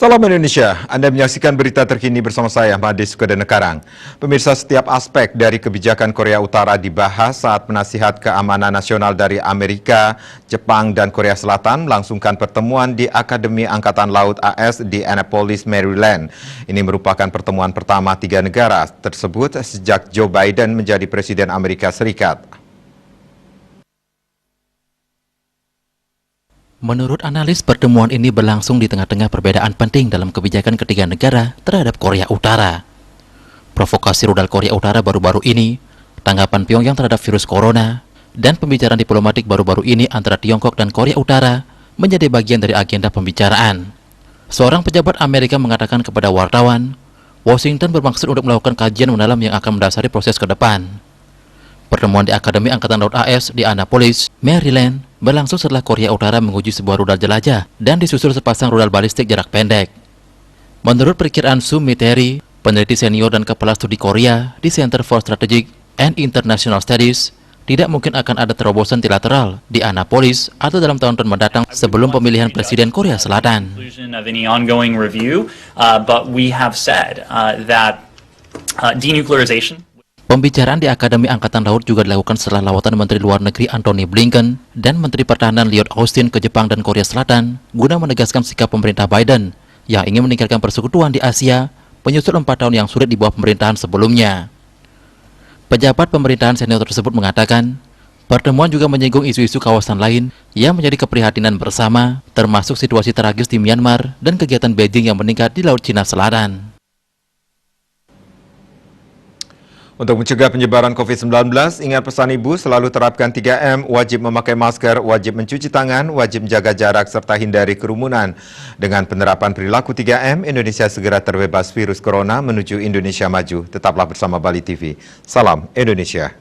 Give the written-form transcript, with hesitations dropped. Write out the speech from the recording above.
Salam Indonesia, Anda menyaksikan berita terkini bersama saya, Made Sukadenekarang. Pemirsa, setiap aspek dari kebijakan Korea Utara dibahas saat penasihat keamanan nasional dari Amerika, Jepang, dan Korea Selatan melangsungkan pertemuan di Akademi Angkatan Laut AS di Annapolis, Maryland. Ini merupakan pertemuan pertama tiga negara tersebut sejak Joe Biden menjadi Presiden Amerika Serikat. Menurut analis, pertemuan ini berlangsung di tengah-tengah perbedaan penting dalam kebijakan ketiga negara terhadap Korea Utara. Provokasi rudal Korea Utara baru-baru ini, tanggapan Pyongyang terhadap virus corona, dan pembicaraan diplomatik baru-baru ini antara Tiongkok dan Korea Utara menjadi bagian dari agenda pembicaraan. Seorang pejabat Amerika mengatakan kepada wartawan, Washington bermaksud untuk melakukan kajian mendalam yang akan mendasari proses ke depan. Pertemuan di Akademi Angkatan Laut AS di Annapolis, Maryland, berlangsung setelah Korea Utara menguji sebuah rudal jelajah dan disusul sepasang rudal balistik jarak pendek. Menurut perkiraan Soo Mi-tae, peneliti senior dan kepala studi Korea di Center for Strategic and International Studies, tidak mungkin akan ada terobosan trilateral di Annapolis atau dalam tahun-tahun mendatang sebelum pemilihan Presiden Korea Selatan. Pembicaraan di Akademi Angkatan Laut juga dilakukan setelah lawatan Menteri Luar Negeri Antony Blinken dan Menteri Pertahanan Lloyd Austin ke Jepang dan Korea Selatan guna menegaskan sikap pemerintah Biden yang ingin meningkatkan persekutuan di Asia penyusul 4 tahun yang sulit di bawah pemerintahan sebelumnya. Pejabat pemerintahan senior tersebut mengatakan, pertemuan juga menyinggung isu-isu kawasan lain yang menjadi keprihatinan bersama, termasuk situasi tragis di Myanmar dan kegiatan Beijing yang meningkat di Laut Cina Selatan. Untuk mencegah penyebaran COVID-19, ingat pesan Ibu, selalu terapkan 3M, wajib memakai masker, wajib mencuci tangan, wajib menjaga jarak, serta hindari kerumunan. Dengan penerapan perilaku 3M, Indonesia segera terbebas virus corona menuju Indonesia maju. Tetaplah bersama Bali TV. Salam Indonesia.